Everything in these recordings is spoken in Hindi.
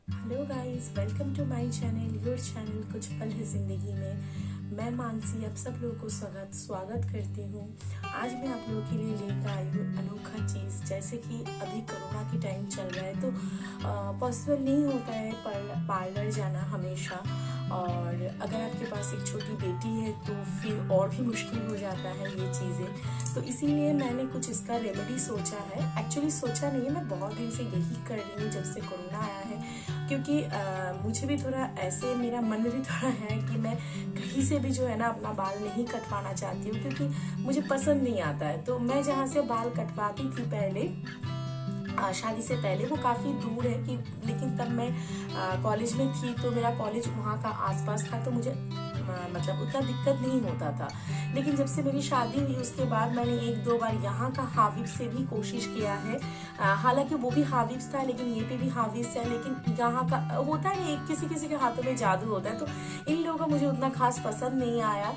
Hello guys, welcome to my channel, your channel कुछ पल है ज़िंदगी में। मैं मानसी आप सब लोगों को स्वागत करती हूँ। आज मैं आप लोगों के लिए लेकर आई हूँ अनोखा चीज़। जैसे कि अभी कोरोना की टाइम चल रहा है तो पॉसिबल नहीं होता है पार्लर जाना हमेशा। और अगर आपके पास एक छोटी बेटी है तो फिर और भी मुश्किल हो जाता है ये चीज़ें। तो इसीलिए मैंने कुछ इसका रेमेडी सोचा है। एक्चुअली सोचा नहीं है, मैं बहुत दिन से यही कर रही हूँ जब से कोरोना आया है। क्योंकि मुझे भी थोड़ा ऐसे, मेरा मन भी थोड़ा है कि मैं कहीं से भी जो है ना अपना बाल नहीं कटवाना चाहती हूँ, क्योंकि मुझे पसंद नहीं आता है। तो मैं जहाँ से बाल कटवाती थी पहले, शादी से पहले, वो काफ़ी दूर है कि, लेकिन तब मैं कॉलेज में थी तो मेरा कॉलेज वहाँ का आसपास था, तो मुझे मतलब उतना दिक्कत नहीं होता था। लेकिन जब से मेरी शादी हुई उसके बाद मैंने एक दो बार यहाँ का हाविब्स से भी कोशिश किया है। हालांकि वो भी हाविब्स था, लेकिन ये पे भी हाविब्स है। लेकिन यहाँ का होता है ना, किसी किसी के हाथों में जादू होता है, तो इन लोगों का मुझे उतना खास पसंद नहीं आया।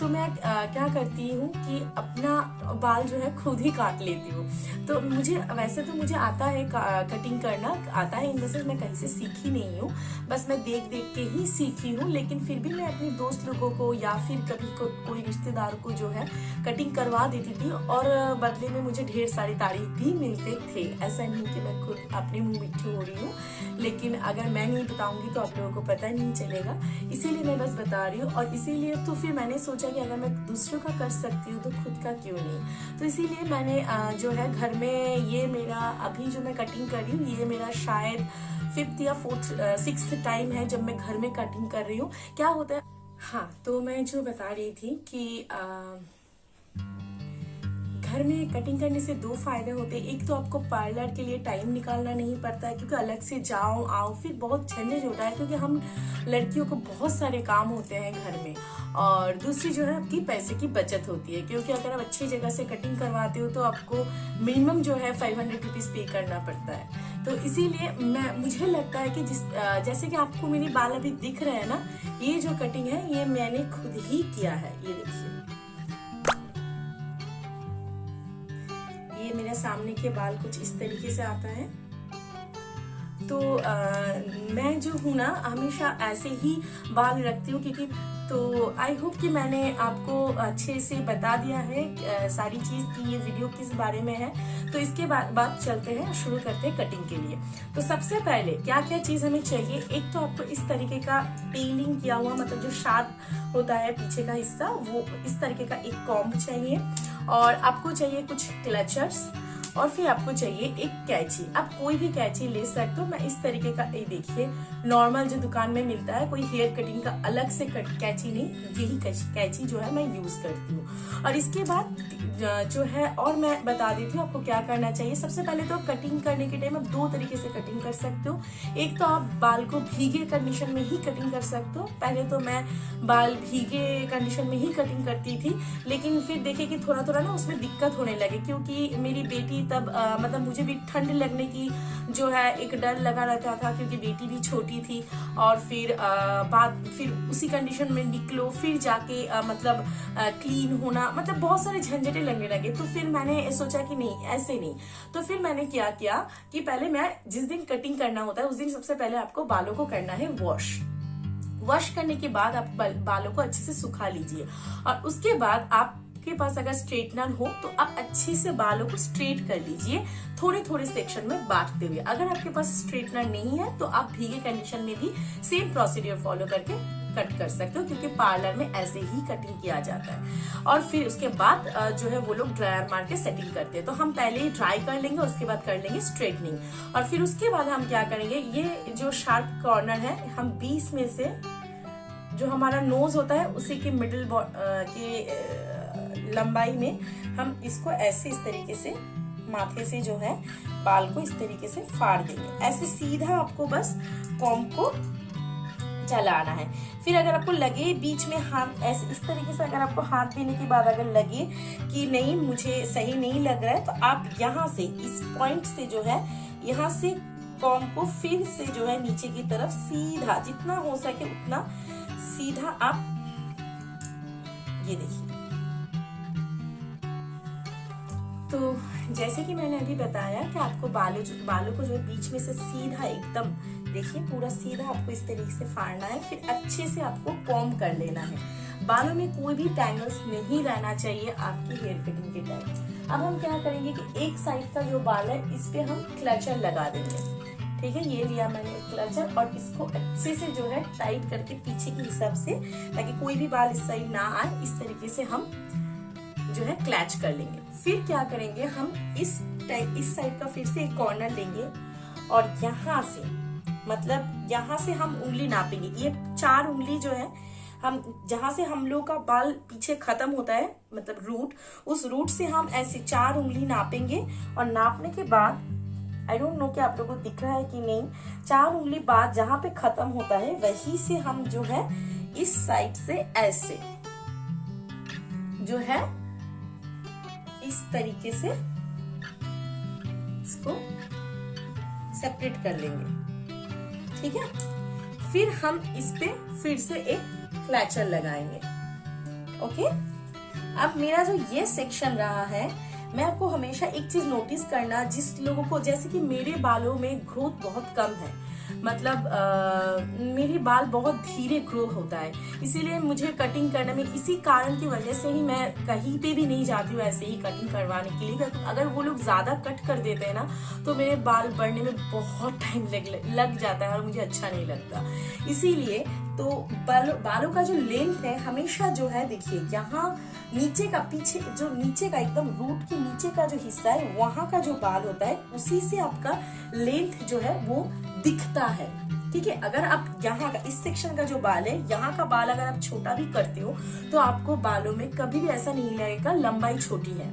तो मैं क्या करती हूँ कि अपना बाल जो है खुद ही काट लेती हूँ। तो मुझे वैसे तो मुझे आता है, कटिंग करना आता है, इन द सेंस मैं कहीं से सीखी नहीं हूँ, बस मैं देख देख के ही सीखी हूँ। लेकिन फिर भी मैं अपने दोस्त लोगों को या फिर कभी कोई रिश्तेदार को जो है कटिंग करवा देती थी, और बदले में मुझे ढेर सारी तारीफ भी मिलते थे। ऐसा नहीं कि मैं खुद अपनी मुंह मिट्टी हो रही हूँ, लेकिन अगर मैं नहीं बताऊंगी तो आप लोगों को पता नहीं चलेगा, इसीलिए मैं बस बता रही हूँ। और इसीलिए तो फिर मैंने सोचा कि अगर मैं दूसरों का कर सकती हूँ तो खुद का क्यों नहीं। तो इसीलिए मैंने जो है घर में, ये मेरा अभी जो मैं कटिंग कर रही हूँ, ये मेरा शायद 5th या 6th टाइम है जब मैं घर में कटिंग कर रही हूँ। क्या होता है, हाँ, तो मैं जो बता रही थी कि घर में कटिंग करने से दो फायदे होते हैं। एक तो आपको पार्लर के लिए टाइम निकालना नहीं पड़ता है, क्योंकि अलग से जाओ आओ फिर बहुत झंझट होता है, क्योंकि हम लड़कियों को बहुत सारे काम होते हैं घर में। और दूसरी जो है आपकी पैसे की बचत होती है, क्योंकि अगर आप अच्छी जगह से कटिंग करवाते हो तो आपको मिनिमम जो है 500 रुपीज पे करना पड़ता है। तो इसीलिए मुझे लगता है कि जैसे कि आपको मेरे बाल अभी दिख रहे हैं ना, ये जो कटिंग है ये मैंने खुद ही किया है। ये देखिए, ये मेरे सामने के बाल कुछ इस तरीके से आता है। तो मैं जो हूँ ना हमेशा ऐसे ही बाल रखती हूँ, क्योंकि तो आई होप कि मैंने आपको अच्छे से बता दिया है सारी चीज कि ये वीडियो किस बारे में है। तो इसके बाद चलते हैं, शुरू करते हैं कटिंग के लिए। तो सबसे पहले क्या क्या चीज हमें चाहिए, एक तो आपको इस तरीके का टेलिंग किया हुआ, मतलब जो शार्प होता है पीछे का हिस्सा, वो इस तरीके का एक कॉम्ब चाहिए। और आपको चाहिए कुछ क्लचर्स, और फिर आपको चाहिए एक कैंची। आप कोई भी कैंची ले सकते हो। मैं इस तरीके का, ये देखिए, नॉर्मल जो दुकान में मिलता है, कोई हेयर कटिंग का अलग से कैंची नहीं, यही कैंची जो है मैं यूज करती हूँ। और इसके बाद जो है, और मैं बता देती हूँ आपको क्या करना चाहिए। सबसे पहले तो कटिंग करने के टाइम आप दो तरीके से कटिंग कर सकते हो। एक तो आप बाल को भीगे कंडीशन में ही कटिंग कर सकते हो। पहले तो मैं बाल भीगे कंडीशन में ही कटिंग करती थी, लेकिन फिर देखे कि थोड़ा थोड़ा ना उसमें दिक्कत होने लगे, क्योंकि मेरी बेटी तब मतलब मुझे भी ठंड लगने की जो है एक डर लगा रहता था, क्योंकि बेटी भी छोटी थी। और फिर फिर उसी कंडीशन में निकलो, फिर जाके मतलब क्लीन होना, मतलब बहुत सारे झंझटे लगने लगे। तो फिर मैंने सोचा कि नहीं, ऐसे नहीं। तो फिर मैंने क्या किया कि पहले मैं जिस दिन कटिंग करना होता है उस दिन सबसे पहले आपको बालों को करना है वॉश करने के बाद आप बालों को अच्छे से सुखा लीजिए। और उसके बाद आपके पास अगर स्ट्रेटनर हो तो आप अच्छे से बालों को स्ट्रेट कर लीजिए, थोड़े थोड़े सेक्शन में बांटते हुए। अगर आपके पास स्ट्रेटनर नहीं है तो आप भीगे कंडीशन में भी सेम प्रोसीड्यूर फॉलो करके कट कर सकते हो, क्योंकि पार्लर में ऐसे ही कटिंग किया जाता है। और फिर उसके बाद जो है वो लोग ड्रायर मार के सेटिंग करते हैं। तो हम पहले ही ड्राई कर लेंगे, उसके बाद कर लेंगे स्ट्रेटनिंग। और फिर उसके बाद हम क्या करेंगे, ये जो शार्प कॉर्नर है, हम 20 में से जो हमारा नोज होता है उसी के मिडिल के लंबाई में हम इसको ऐसे, इस तरीके से माथे से जो है बाल को इस तरीके से फाड़ देंगे। ऐसे सीधा आपको बस कॉम्ब को चलाना है। फिर अगर आपको लगे बीच में हाथ, ऐसे इस तरीके से अगर आपको हाथ देने के बाद अगर लगे कि नहीं मुझे सही नहीं लग रहा है, तो आप यहाँ से, इस पॉइंट से जो है, यहाँ से कॉम्ब को फिर से जो है नीचे की तरफ सीधा, जितना हो सके उतना सीधा आप, ये देखिए, तो जैसे कि मैंने अभी बताया कि आपको बालों को जो है बीच में से सीधा एकदम देखिए पूरा सीधा आपको इस तरीके से फाड़ना है, फिर अच्छे से आपको कॉम्ब कर लेना है। बालों में कोई भी टैंगल्स नहीं रहना चाहिए आपकी हेयर कटिंग के टाइम। अब हम क्या करेंगे कि एक साइड का जो बाल है इस पे हम क्लचर लगा देंगे। ठीक है, ये लिया मैंने क्लचर और इसको अच्छे से जो है टाइट करके पीछे के हिसाब से, ताकि कोई भी बाल इस साइड ना आए, इस तरीके से हम जो है क्लच कर लेंगे। फिर क्या करेंगे, हम इस साइड का फिर से एक कॉर्नर लेंगे और यहाँ से मतलब यहाँ से हम उंगली नापेंगे। ये 4 उंगली जो है हम जहां से हम लोग का बाल पीछे खत्म होता है मतलब रूट, उस रूट से हम ऐसे 4 उंगली नापेंगे और नापने के बाद आई डोंट नो कि आप लोगों को दिख रहा है कि नहीं, 4 उंगली बाद जहां पे खत्म होता है वहीं से हम जो है इस साइड से ऐसे जो है इस तरीके से इसको सेपरेट कर लेंगे। ठीक है, फिर हम इस पे फिर से एक क्लचर लगाएंगे। ओके, अब मेरा जो ये सेक्शन रहा है, मैं आपको हमेशा एक चीज नोटिस करना, जिस लोगों को जैसे कि मेरे बालों में ग्रोथ बहुत कम है, मतलब मेरे बाल बहुत धीरे ग्रो होता है, इसीलिए मुझे कटिंग करने में इसी कारण की वजह से ही मैं कहीं पे भी नहीं जाती हूँ ऐसे ही कटिंग करवाने के लिए। अगर वो लोग ज्यादा कट कर देते हैं ना तो मेरे बाल बढ़ने में बहुत टाइम लग जाता है और मुझे अच्छा नहीं लगता। इसीलिए तो बालों का जो लेंथ है हमेशा जो है देखिए यहाँ नीचे का, पीछे जो नीचे का एकदम रूट के नीचे का जो हिस्सा है वहां का जो बाल होता है उसी से आपका लेंथ जो है वो दिखता है। ठीक है, अगर आप यहाँ का इस सेक्शन का जो बाल है, यहाँ का बाल अगर आप छोटा भी करते हो तो आपको बालों में कभी भी ऐसा नहीं लगेगा लंबाई छोटी है।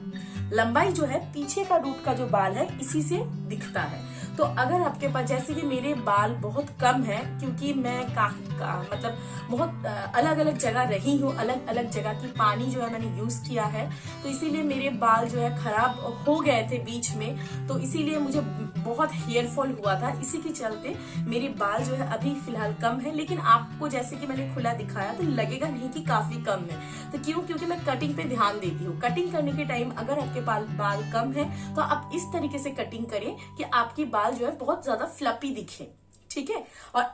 लंबाई जो है पीछे का रूट का जो बाल है इसी से दिखता है। तो अगर आपके पास, जैसे कि मेरे बाल बहुत कम है क्योंकि मैं मतलब बहुत अलग अलग जगह रही हूँ, अलग अलग जगह की पानी जो है मैंने यूज किया है, तो इसीलिए मेरे बाल जो है खराब हो गए थे बीच में, तो इसीलिए मुझे बहुत हेयर फॉल हुआ था। इसी के चलते मेरे बाल जो है अभी फिलहाल कम है, लेकिन आपको जैसे कि मैंने खुला दिखाया तो लगेगा नहीं कि काफी कम है। तो क्योंकि मैं कटिंग पे ध्यान देती हूँ। कटिंग करने के टाइम अगर आपके बाल कम है तो आप इस तरीके से कटिंग करें कि आपके बाल जो है बहुत ज्यादा फ्लपी दिखे। ठीक है,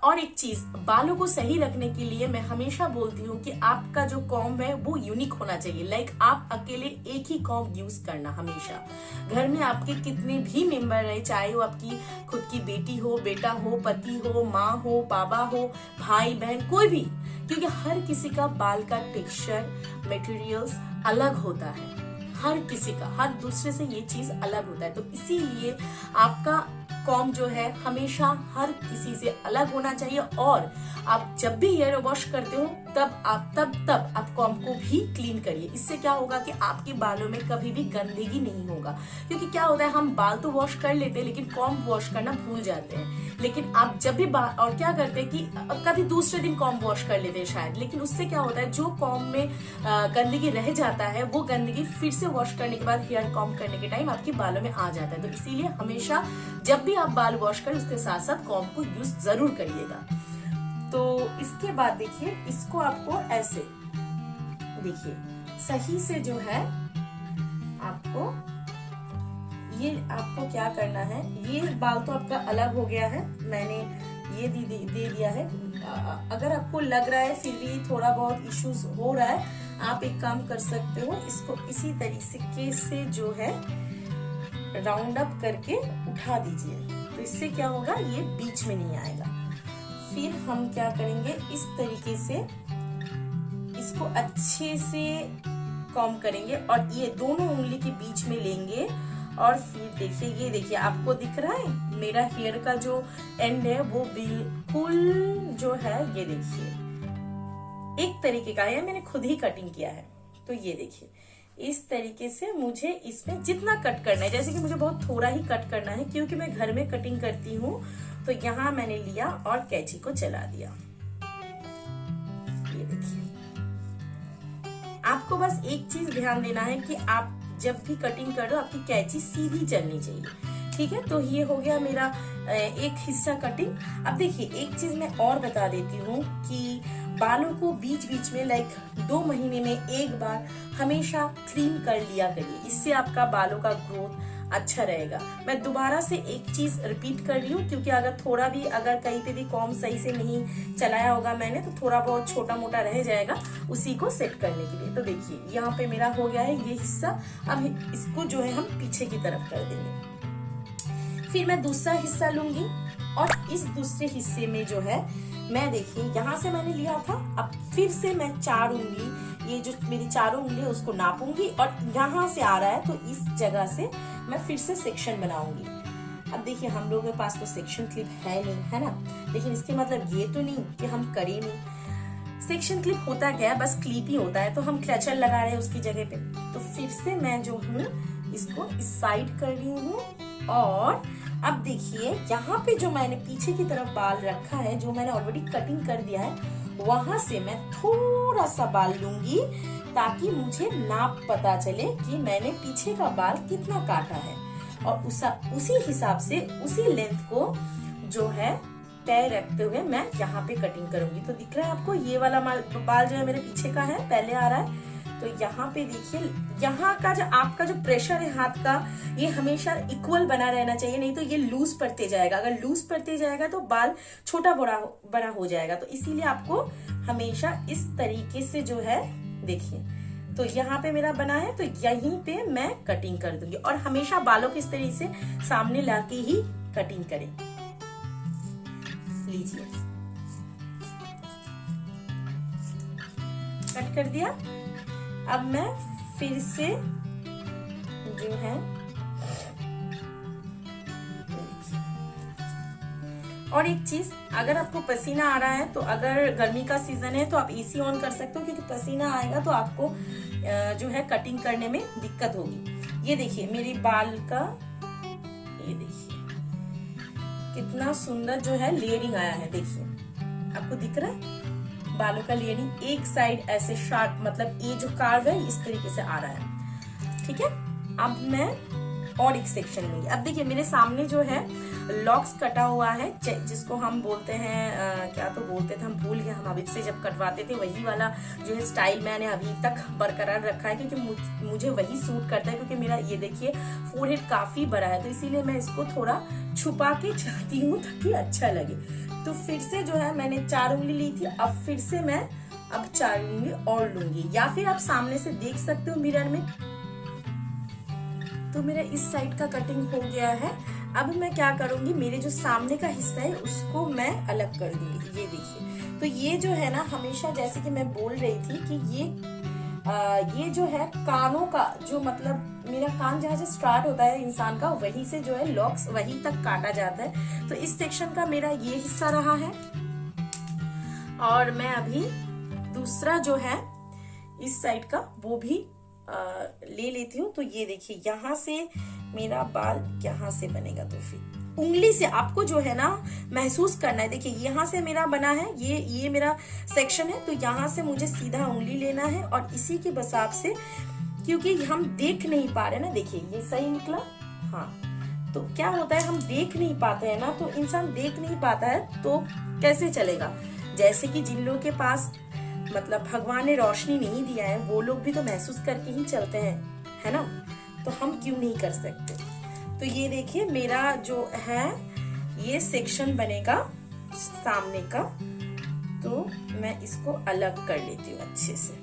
और एक चीज, बालों को सही रखने के लिए मैं हमेशा बोलती हूँ कि आपका जो कॉम्ब है वो यूनिक होना चाहिए। लाइक आप अकेले एक ही कॉम्ब यूज करना हमेशा। घर में आपके कितने भी मेंबर रहे, चाहे वो आपकी खुद की बेटी हो, बेटा हो, पति हो, माँ हो, बाबा हो, भाई बहन, कोई भी, क्योंकि हर किसी का बाल का टेक्सचर, मटेरियल्स अलग होता है। हर किसी का, हर दूसरे से ये चीज अलग होता है। तो इसीलिए आपका कॉम्ब जो है हमेशा हर किसी से अलग होना चाहिए। और आप जब भी हेयर वॉश करते हो तब आप कॉम्ब को भी क्लीन करिए। इससे क्या होगा कि आपके बालों में कभी भी गंदगी नहीं होगा। क्योंकि क्या होता है, हम बाल तो वॉश कर लेते हैं लेकिन कॉम्ब वॉश करना भूल जाते हैं। लेकिन आप जब भी और क्या करते हैं कि कभी दूसरे दिन कॉम्ब वॉश कर लेते हैं शायद, लेकिन उससे क्या होता है, जो कॉम्ब में गंदगी रह जाता है वो गंदगी फिर से वॉश करने के बाद, हेयर कॉम्ब करने के टाइम आपके बालों में आ जाता है। तो इसीलिए हमेशा जब भी आप बाल वॉश करें उसके साथ साथ कॉम्ब को यूज जरूर करिएगा। तो इसके बाद देखिए, इसको आपको ऐसे देखिए सही से जो है आपको क्या करना है, ये बाल तो आपका अलग हो गया है, मैंने ये दे दिया है। अगर आपको लग रहा है फिर भी थोड़ा बहुत इश्यूज हो रहा है, आप एक काम कर सकते हो, इसको इसी तरीके से जो है राउंड अप करके उठा दीजिए। तो इससे क्या होगा, ये बीच में नहीं आएगा। फिर हम क्या करेंगे, इस तरीके से इसको अच्छे से कॉम्ब करेंगे और ये दोनों उंगली के बीच में लेंगे। और फिर देखिए, ये देखिए आपको दिख रहा है मेरा हेयर का जो एंड है वो बिल्कुल जो है, ये देखिए एक तरीके का है, मैंने खुद ही कटिंग किया है। तो ये देखिए इस तरीके से मुझे इसमें जितना कट करना है, जैसे कि मुझे बहुत थोड़ा ही कट करना है क्योंकि मैं घर में कटिंग करती हूँ। तो यहाँ मैंने लिया और कैंची को चला दिया। ये देखिए, आपको बस एक चीज ध्यान देना है कि आप जब भी कटिंग करो आपकी कैंची सीधी चलनी चाहिए। ठीक है, तो ये हो गया मेरा एक हिस्सा कटिंग। अब देखिए एक चीज मैं और बता देती हूँ कि बालों को बीच बीच में लाइक 2 महीने में एक बार हमेशा ट्रिम कर लिया करिए, इससे आपका बालों का ग्रोथ अच्छा रहेगा। मैं दोबारा से एक चीज रिपीट कर रही हूँ क्योंकि अगर थोड़ा भी अगर कहीं पे भी कॉम्ब सही से नहीं चलाया होगा मैंने तो थोड़ा बहुत छोटा मोटा रह जाएगा उसी को सेट करने के लिए। तो देखिए यहाँ पे मेरा हो गया है ये हिस्सा। अब इसको जो है हम पीछे की तरफ कर देंगे। फिर मैं दूसरा हिस्सा लूंगी और इस दूसरे हिस्से में जो है मैं देखिए यहाँ से मैंने लिया था, अब फिर से मैं 4 उंगली, ये जो मेरी चारों उंगली उसको नापूंगी और यहाँ से आ रहा है तो इस जगह से मैं फिर से सेक्शन बनाऊंगी। अब देखिए हम लोगों के पास तो सेक्शन क्लिप है नहीं, है ना, लेकिन इसके मतलब ये तो नहीं कि हम करें नहीं। सेक्शन क्लिप होता क्या है, बस क्लिप ही होता है, तो हम क्लचर लगा रहे हैं उसकी जगह पे। तो फिर से मैं जो हूँ इसको इस साइड कर रही हूँ और अब देखिए यहाँ पे जो मैंने पीछे की तरफ बाल रखा है, जो मैंने ऑलरेडी कटिंग कर दिया है, वहां से मैं थोड़ा सा बाल लूंगी ताकि मुझे नाप पता चले कि मैंने पीछे का बाल कितना काटा है और उसी हिसाब से उसी लेंथ को जो है तय रखते हुए मैं यहाँ पे कटिंग करूंगी। तो दिख रहा है आपको ये वाला बाल जो है मेरे पीछे का है, पहले आ रहा है। तो यहाँ पे देखिए यहाँ का जो आपका जो प्रेशर है हाथ का, ये हमेशा इक्वल बना रहना चाहिए, नहीं तो ये लूज पड़ते जाएगा। अगर लूज पड़ते जाएगा तो बाल छोटा बड़ा हो जाएगा। तो इसीलिए आपको हमेशा इस तरीके से जो है देखिए, तो यहाँ पे मेरा बना है तो यहीं पे मैं कटिंग कर दूंगी। और हमेशा बालों को इस तरीके से सामने लाके ही कटिंग करें। लीजिए कट कर दिया। अब मैं फिर से जो है और एक चीज, अगर आपको पसीना आ रहा है तो अगर गर्मी का सीजन है तो आप एसी ऑन कर सकते हो, क्योंकि पसीना आएगा तो आपको जो है कटिंग करने में दिक्कत होगी। ये देखिए मेरी बाल का, ये देखिए कितना सुंदर जो है लेयरिंग आया है। देखिए आपको दिख रहा है बालों का लेयरिंग, एक साइड ऐसे शार्प, मतलब ये जो कार्व है इस तरीके से आ रहा है। ठीक है, अब मैं और एक सेक्शन लूंगी। अब देखिए मेरे सामने जो है लॉक्स कटा हुआ है, जिसको हम बोलते हैं क्या तो बोलते थे, हम भूल गए। हम अभी से जब कटवाते थे वही वाला जो है स्टाइल मैंने अभी तक बरकरार रखा है, क्योंकि मुझे वही सूट करता है। क्योंकि मेरा ये देखिए फोरहेड काफी बड़ा है, तो इसीलिए मैं इसको थोड़ा छुपा के चाहती हूँ ताकि अच्छा लगे। तो फिर से जो है मैंने 4 उंगली ली थी, अब फिर से मैं अब 4 उंगली और लूंगी, या फिर आप सामने से देख सकते हो मिरर में। तो मेरा इस साइड का कटिंग हो गया है। अब मैं क्या करूंगी, मेरे जो सामने का हिस्सा है उसको मैं अलग कर दूंगी। ये देखिए, तो ये जो है ना, हमेशा जैसे कि मैं बोल रही थी कि ये जो है कानों का जो, मतलब मेरा कान जहाँ से स्टार्ट होता है इंसान का, वहीं से जो है लॉक्स वहीं तक काटा जाता है। तो इस सेक्शन का मेरा ये हिस्सा रहा है। और मैं अभी दूसरा जो है इस साइड का वो भी ले लेती हूँ। तो ये देखिए यहाँ से मेरा बाल यहाँ से बनेगा, तो फिर उंगली से आपको जो है ना महसूस करना है। देखिए यहाँ से मेरा बना है, ये मेरा सेक्शन है, तो यहाँ से मुझे सीधा उंगली लेना है और इसी के हिसाब से, क्योंकि हम देख नहीं पा रहे ना, देखिए ये सही निकला। हाँ, तो क्या होता है, हम देख नहीं पाते हैं ना, तो इंसान देख नहीं पाता है तो कैसे चलेगा। जैसे कि जिन लोगों के पास मतलब भगवान ने रोशनी नहीं दिया है, वो लोग भी तो महसूस करके ही चलते हैं, है ना, तो हम क्यों नहीं कर सकते। तो ये देखिए मेरा जो है ये सेक्शन बनेगा सामने का, तो मैं इसको अलग कर लेती हूँ अच्छे से।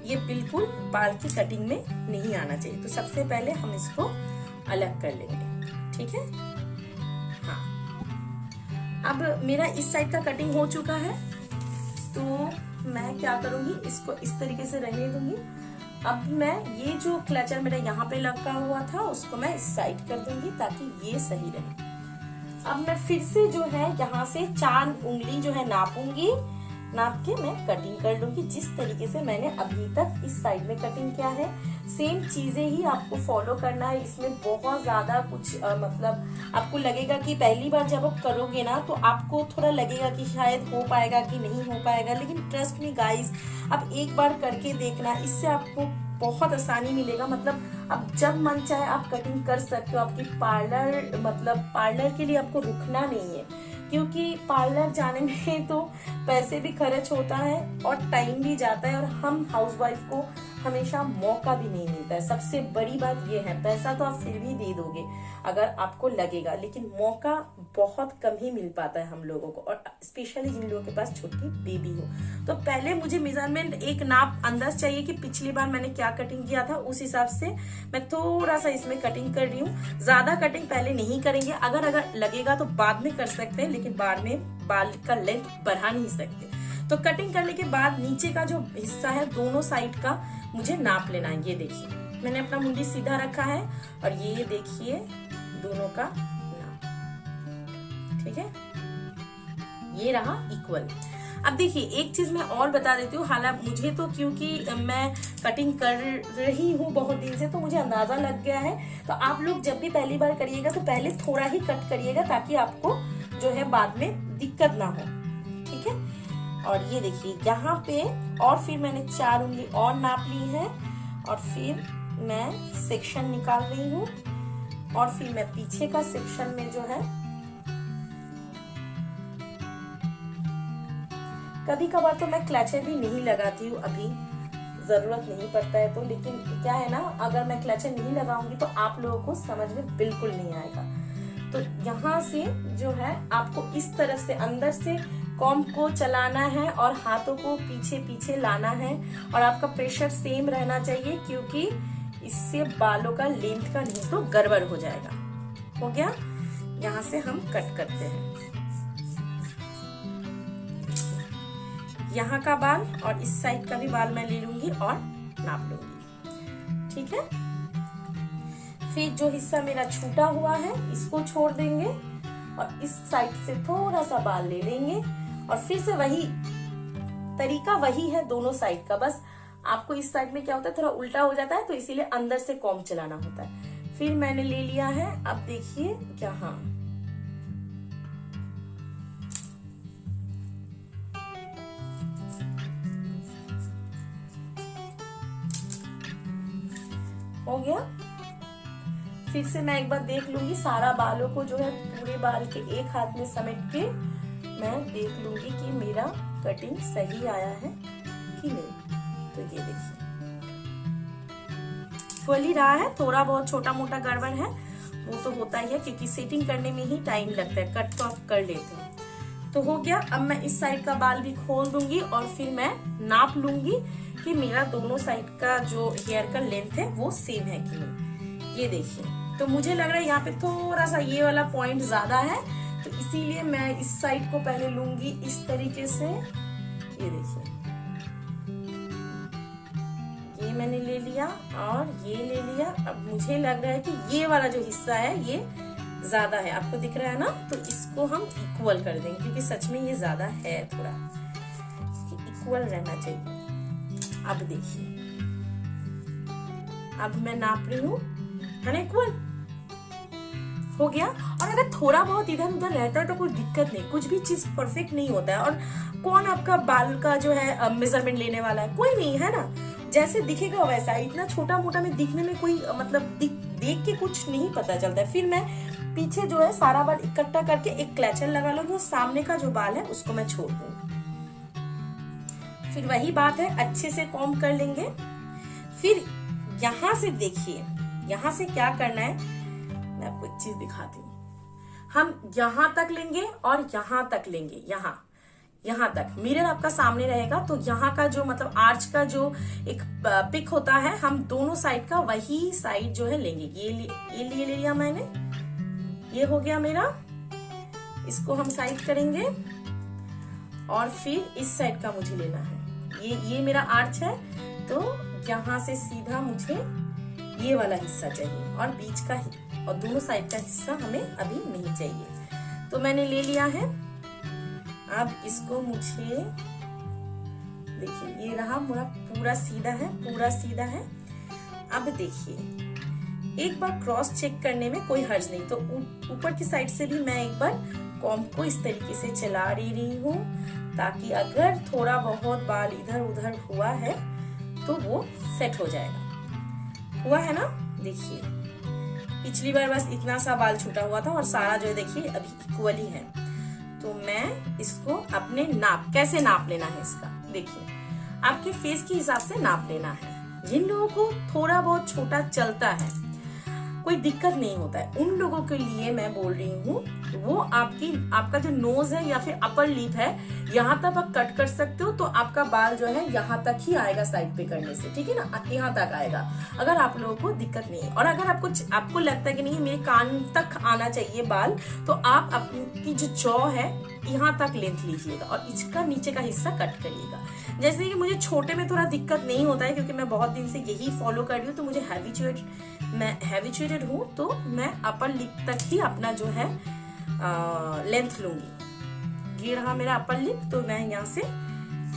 ये बिल्कुल बाल की कटिंग में नहीं आना चाहिए, तो सबसे पहले हम इसको अलग कर लेंगे। ठीक है, हाँ। अब मेरा इस साइड का कटिंग हो चुका है, तो मैं क्या करूंगी, इसको इस तरीके से रहने दूंगी। अब मैं ये जो क्लचर मेरा यहाँ पे लगा हुआ था उसको मैं इस साइड कर दूंगी ताकि ये सही रहे। अब मैं फिर से जो है यहाँ से 4 उंगली जो है नापूंगी, नाप के मैं कटिंग कर लूंगी जिस तरीके से मैंने अभी तक इस साइड में कटिंग किया है। सेम चीजें ही आपको फॉलो करना है। इसमें बहुत ज्यादा कुछ मतलब आपको लगेगा कि पहली बार जब आप करोगे ना तो आपको थोड़ा लगेगा कि शायद हो पाएगा कि नहीं हो पाएगा, लेकिन ट्रस्ट मी गाइस, आप एक बार करके देखना, इससे आपको बहुत आसानी मिलेगा। मतलब अब जब मन चाहे आप कटिंग कर सकते हो। आपकी पार्लर के लिए आपको रुकना नहीं है, क्योंकि पार्लर जाने में तो पैसे भी खर्च होता है और टाइम भी जाता है, और हम हाउसवाइफ को हमेशा मौका भी नहीं मिलता है। सबसे बड़ी बात ये है, पैसा तो आप फिर भी दे दोगे अगर आपको लगेगा, लेकिन मौका बहुत कम ही मिल पाता है हम लोगों को, और स्पेशली जिन लोगों के पास छोटी बेबी हो। तो पहले मुझे मेजरमेंट एक नाप अंदाज चाहिए कि पिछली बार मैंने क्या कटिंग किया था, उस हिसाब से मैं थोड़ा सा इसमें कटिंग कर रही हूँ। ज्यादा कटिंग पहले नहीं करेंगे, अगर लगेगा तो बाद में कर सकते हैं, लेकिन बाद में बाल का लेंथ बढ़ा नहीं सकते। तो कटिंग करने के बाद नीचे का जो हिस्सा है दोनों साइड का मुझे नाप लेना है। ये देखिए मैंने अपना मुंडी सीधा रखा है, और ये देखिए दोनों का नाप, ठीक है, ये रहा इक्वल। अब देखिए एक चीज मैं और बता देती हूँ, हालांकि मुझे तो क्योंकि मैं कटिंग कर रही हूँ बहुत दिन से, तो मुझे अंदाजा लग गया है। तो आप लोग जब भी पहली बार करिएगा तो पहले थोड़ा ही कट करिएगा, ताकि आपको जो है बाद में दिक्कत ना हो, ठीक है। और ये देखिए यहाँ पे, और फिर मैंने 4 उंगली और नाप ली है, और फिर मैं सेक्शन निकाल रही हूँ, और फिर मैं पीछे का सेक्शन में जो है, कभी कभार तो मैं क्लचर भी नहीं लगाती हूँ, अभी जरूरत नहीं पड़ता है तो, लेकिन क्या है ना, अगर मैं क्लचर नहीं लगाऊंगी तो आप लोगों को समझ में बिल्कुल नहीं आएगा। तो यहाँ से जो है आपको इस तरफ से अंदर से कॉम्ब को चलाना है और हाथों को पीछे पीछे लाना है, और आपका प्रेशर सेम रहना चाहिए, क्योंकि इससे बालों का लेंथ का नहीं तो गड़बड़ हो जाएगा। हो गया, यहाँ से हम कट करते हैं यहाँ का बाल, और इस साइड का भी बाल मैं ले लूंगी और नाप लूंगी, ठीक है। फिर जो हिस्सा मेरा छूटा हुआ है इसको छोड़ देंगे, और इस साइड से थोड़ा सा बाल ले लेंगे, और फिर से वही तरीका वही है दोनों साइड का, बस आपको इस साइड में क्या होता है थोड़ा उल्टा हो जाता है, तो इसीलिए अंदर से कॉम्ब चलाना होता है। फिर मैंने ले लिया है, अब देखिए यहाँ हो गया। फिर से मैं एक बार देख लूंगी सारा बालों को, जो है पूरे बाल के एक हाथ में समेट के मैं देख लूंगी कि मेरा कटिंग सही आया है कि नहीं। तो ये देखिए खुल ही रहा है, थोड़ा बहुत छोटा मोटा गड़बड़ है वो तो होता ही है, क्योंकि सेटिंग करने में ही टाइम लगता है, कट तो आप कर लेते हैं। तो हो गया। अब मैं इस साइड का बाल भी खोल दूंगी, और फिर मैं नाप लूंगी कि मेरा दोनों साइड का जो हेयर का लेंथ है वो सेम है कि नहीं। ये देखिए, तो मुझे लग रहा है यहाँ पे थोड़ा सा ये वाला पॉइंट ज्यादा है, तो इसीलिए मैं इस साइड को पहले लूंगी इस तरीके से। ये देखिए, ये मैंने ले लिया और ये ले लिया। अब मुझे लग रहा है कि ये वाला जो हिस्सा है ये ज्यादा है, आपको दिख रहा है ना, तो इसको हम इक्वल कर देंगे, क्योंकि सच में ये ज्यादा है, थोड़ा इक्वल रहना चाहिए। अब देखिए, अब मैं नाप रही हूँ, है ना, इक्वल हो गया। और अगर थोड़ा बहुत इधर उधर रहता है तो कोई दिक्कत नहीं, कुछ भी चीज परफेक्ट नहीं होता है, और कौन आपका बाल का जो है मेजरमेंट लेने वाला है, कोई नहीं है ना, जैसे दिखेगा वैसा। इतना छोटा मोटा में दिखने में कोई मतलब देख के कुछ नहीं पता चलता है। फिर मैं पीछे जो है सारा बाल इकट्ठा करके एक क्लचर लगा लूंगी, और सामने का जो बाल है उसको मैं छोड़ दूंगी। फिर वही बात है, अच्छे से कॉम्ब कर लेंगे। फिर यहाँ से देखिए, यहाँ से क्या करना है, मैं आपको एक चीज दिखाती हूँ। हम यहाँ तक लेंगे और यहाँ तक लेंगे, यहाँ तक मिरर आपका सामने रहेगा, तो यहाँ का जो मतलब आर्च का जो एक पिक होता है, हम दोनों साइड का वही साइड जो है लेंगे। ये ले लिया मैंने, ये हो गया मेरा। इसको हम साइड करेंगे, और फिर इस साइड का मुझे लेना है। ये मेरा आर्च है, तो यहाँ से सीधा मुझे ये वाला हिस्सा चाहिए, और बीच का और दोनों साइड का हिस्सा हमें अभी नहीं चाहिए। तो मैंने ले लिया है। अब इसको मुझे देखिए, ये रहा मेरा पूरा सीधा है, पूरा सीधा है। अब देखिए, एक बार क्रॉस चेक करने में कोई हर्ज नहीं, तो ऊपर की साइड से भी मैं एक बार कॉम्ब को इस तरीके से चला रही हूँ, ताकि अगर थोड़ा बहुत बाल इधर उधर हुआ है तो वो सेट हो जाएगा। हुआ है ना, देखिए पिछली बार बस इतना सा बाल छूटा हुआ था और सारा जो है देखिए अभी इक्वली है। तो मैं इसको अपने नाप, कैसे नाप लेना है इसका, देखिए आपके फेस के हिसाब से नाप लेना है। जिन लोगों को थोड़ा बहुत छोटा चलता है, कोई दिक्कत नहीं होता है, उन लोगों के लिए मैं बोल रही हूँ, वो आपका जो नोज है या फिर अपर लिप है, यहाँ तक आप कट कर सकते हो। तो आपका बाल जो है यहाँ तक ही आएगा साइड पे करने से, ठीक है ना, यहाँ तक आएगा अगर आप लोगों को दिक्कत नहीं है। और अगर आपको लगता है कि नहीं मेरे कान तक आना चाहिए बाल, तो आप अपनी जो जॉ है यहाँ तक लेंथ लीजिएगा और इसका नीचे का हिस्सा कट करिएगा। जैसे कि मुझे छोटे में थोड़ा दिक्कत नहीं होता है क्योंकि मैं बहुत दिन से यही फॉलो कर रही हूँ, तो मुझे हैबिचुएटेड हूँ, तो मैं अपर लिप तक ही अपना जो है लेंथ लूंगी। ये रहा मेरा अपर लिप, तो मैं यहाँ से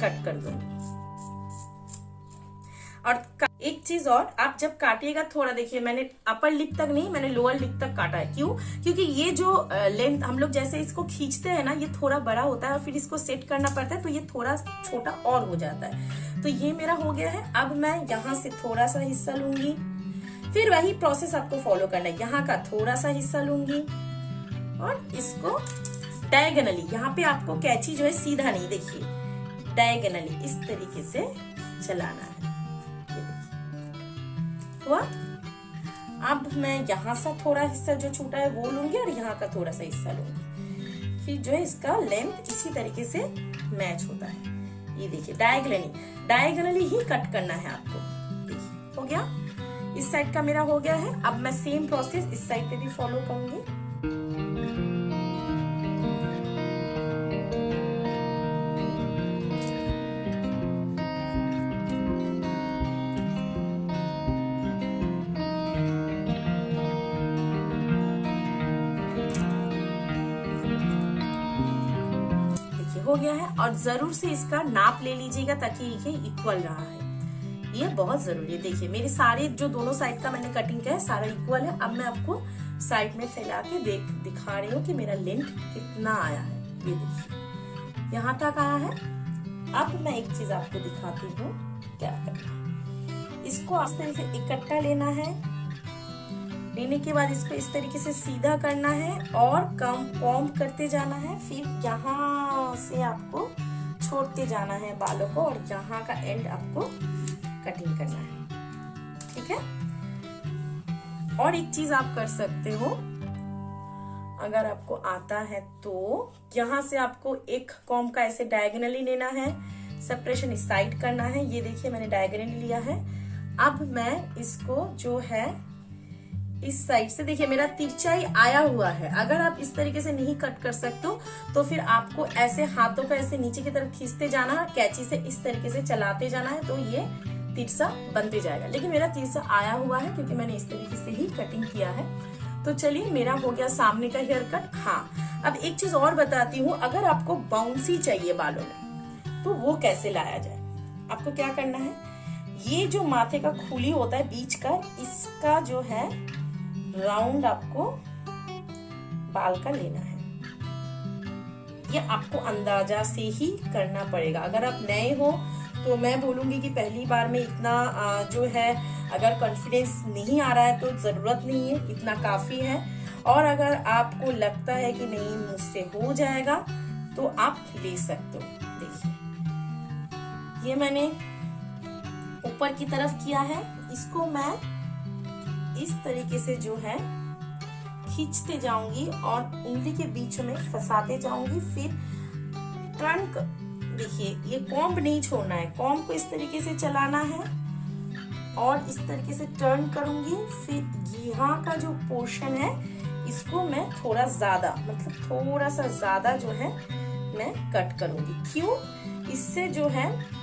कट कर दूंगी। और एक चीज और, आप जब काटिएगा थोड़ा देखिए, मैंने अपर लिप तक नहीं, मैंने लोअर लिप तक काटा है। क्यों? क्योंकि ये जो लेंथ हम लोग जैसे इसको खींचते हैं ना, ये थोड़ा बड़ा होता है और फिर इसको सेट करना पड़ता है, तो ये थोड़ा छोटा और हो जाता है। तो ये मेरा हो गया है। अब मैं यहाँ से थोड़ा सा हिस्सा लूंगी, फिर वही प्रोसेस आपको फॉलो करना है। यहाँ का थोड़ा सा हिस्सा लूंगी और इसको डायगोनली, यहाँ पे आपको कैंची जो है सीधा नहीं, देखिए डायगोनली इस तरीके से चलाना है। हुआ? अब मैं यहाँ से थोड़ा हिस्सा जो छूटा है वो लूंगी और यहाँ का थोड़ा सा हिस्सा लूंगी, फिर जो है इसका लेंथ इसी तरीके से मैच होता है। ये देखिए डायगोनली ही कट करना है आपको। देखिए हो गया, इस साइड का मेरा हो गया है। अब मैं सेम प्रोसेस इस साइड पे भी फॉलो करूंगी। हो गया है। और जरूर से इसका नाप ले लीजिएगा ताकि ये इक्वल रहा है, ये बहुत जरूरी है। देखिए मेरे सारे जो दोनों साइड का मैंने कटिंग किया है सारा इक्वल है। अब मैं आपको साइड में फैला के दिखा रही हूँ कि मेरा लेंथ कितना आया है। ये देखिए यहाँ तक आया है। अब मैं एक चीज आपको दिखाती हूँ क्या करना है। इसको इस तरीके से इकट्ठा लेना है, लेने के बाद इसको इस तरीके से सीधा करना है और कॉम्ब करते जाना है। फिर यहाँ से आपको छोड़ते जाना है बालों को और यहाँ का एंड आपको कटिंग करना है, ठीक है। और एक चीज आप कर सकते हो, अगर आपको आता है तो यहाँ से आपको एक कॉम्ब का ऐसे डायगोनली लेना है, सेपरेशन इस साइड करना है। ये देखिए मैंने डायगोनली लिया है। अब मैं इसको जो है इस साइड से, देखिए मेरा तिरछाई आया हुआ है। अगर आप इस तरीके से नहीं कट कर सकते हो तो फिर आपको ऐसे हाथों को ऐसे नीचे की तरफ खींचते जाना है, कैंची से इस तरीके से चलाते जाना है, तो ये तिरछा बनते जाएगा। लेकिन मेरा तिरछा आया हुआ है क्योंकि मैंने इस तरीके से ही कटिंग किया है। तो चलिए मेरा हो गया सामने का हेयर कट। हाँ, अब एक चीज और बताती हूँ, अगर आपको बाउंसी चाहिए बालों में तो वो कैसे लाया जाए। आपको क्या करना है, ये जो माथे का खुली होता है बीच का, इसका जो है राउंड आपको बाल का लेना है। ये आपको अंदाजा से ही करना पड़ेगा। अगर आप नए हो तो मैं बोलूंगी कि पहली बार में इतना जो है, अगर कॉन्फिडेंस नहीं आ रहा है तो जरूरत नहीं है, इतना काफी है। और अगर आपको लगता है कि नहीं मुझसे हो जाएगा तो आप ले सकते हो। देखिए ये मैंने ऊपर की तरफ किया है, इसको मैं इस तरीके से जो है खींचते जाऊंगी और उंगली के बीच में फंसाते जाऊंगी। फिर ट्रंक, देखिए ये कॉम्ब नहीं छोड़ना है, कॉम्ब को इस तरीके से चलाना है और इस तरीके से टर्न करूंगी। फिर यहाँ का जो पोर्शन है इसको मैं थोड़ा ज्यादा, मतलब थोड़ा सा ज्यादा जो है मैं कट करूंगी। क्यों? इससे जो है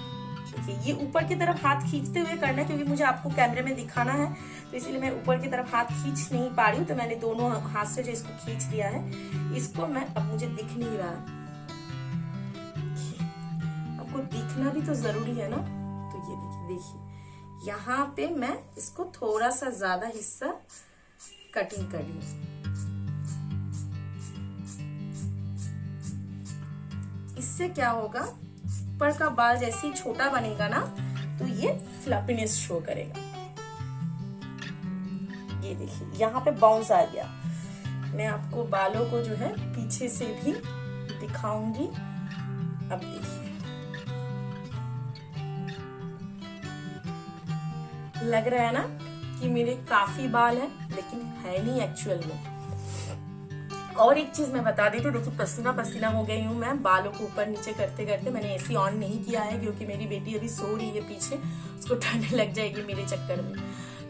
ये ऊपर की तरफ हाथ खींचते हुए करना है क्योंकि मुझे आपको कैमरे में दिखाना है, तो इसलिए मैं ऊपर की तरफ हाथ खींच नहीं पा रही हूँ। तो मैंने दोनों हाथ से जो इसको खींच लिया है, इसको मैं, अब मुझे दिख नहीं रहा, आपको दिखना भी तो जरूरी है ना। तो ये देखिए यहाँ पे मैं इसको थोड़ा सा ज्यादा हिस्सा कटिंग कर रही हूँ। इससे क्या होगा, ऊपर का बाल जैसे ही छोटा बनेगा ना तो ये फ्लफीनेस शो करेगा। देखिए यहाँ पे बाउंस आ गया। मैं आपको बालों को जो है पीछे से भी दिखाऊंगी। अब देखिए लग रहा है ना कि मेरे काफी बाल हैं, लेकिन है नहीं एक्चुअल में। और एक चीज मैं बता दी तो देखिए पसीना पसीना हो गई हूँ मैं बालों को ऊपर नीचे करते करते। मैंने एसी ऑन नहीं किया है क्योंकि मेरी बेटी अभी सो रही है पीछे, उसको ठंड लग जाएगी मेरे चक्कर में।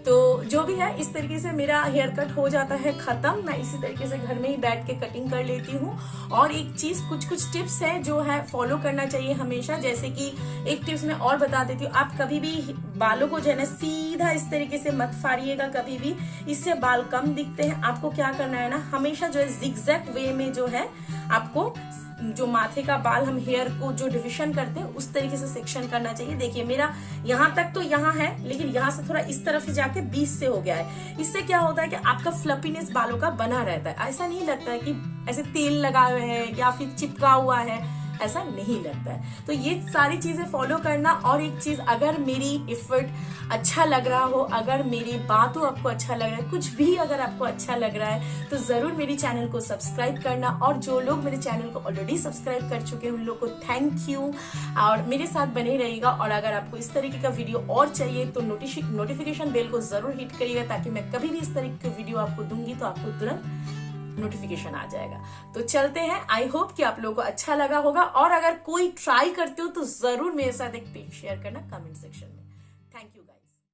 तो जो भी है इस तरीके से मेरा हेयर कट हो जाता है खत्म। मैं इसी तरीके से घर में ही बैठ के कटिंग कर लेती हूँ। और एक चीज कुछ टिप्स है जो है फॉलो करना चाहिए हमेशा। जैसे कि एक टिप्स मैं और बता देती हूँ, आप कभी भी बालों को जो है ना सीधा इस तरीके से मत फाड़िएगा कभी भी, इससे बाल कम दिखते हैं। आपको क्या करना है ना, हमेशा जो है जिगजैग वे में जो है आपको जो माथे का बाल हम हेयर को जो डिविजन करते हैं उस तरीके से सेक्शन करना चाहिए। देखिए मेरा यहाँ तक तो यहाँ है, लेकिन यहाँ से थोड़ा इस तरफ से जाके 20 से हो गया है। इससे क्या होता है कि आपका फ्लफीनेस बालों का बना रहता है। ऐसा नहीं लगता है कि ऐसे तेल लगाए हुए हैं या फिर चिपका हुआ है, ऐसा नहीं लगता है। तो ये सारी चीजें फॉलो करना। और एक चीज, अगर मेरी एफर्ट अच्छा लग रहा हो, अगर मेरी बातों आपको अच्छा लग रहा है, कुछ भी अगर आपको अच्छा लग रहा है तो जरूर मेरी चैनल को सब्सक्राइब करना। और जो लोग मेरे चैनल को ऑलरेडी सब्सक्राइब कर चुके हैं उन लोग को थैंक यू, और मेरे साथ बने रहिएगा। और अगर आपको इस तरीके का वीडियो और चाहिए तो नोटिफिकेशन बेल को जरूर हिट करिएगा, ताकि मैं कभी भी इस तरीके की वीडियो आपको दूंगी तो आपको तुरंत नोटिफिकेशन आ जाएगा। तो चलते हैं। आई होप कि आप लोगों को अच्छा लगा होगा। और अगर कोई ट्राई करते हो तो जरूर मेरे साथ एक पिक शेयर करना कमेंट सेक्शन में। Thank you guys.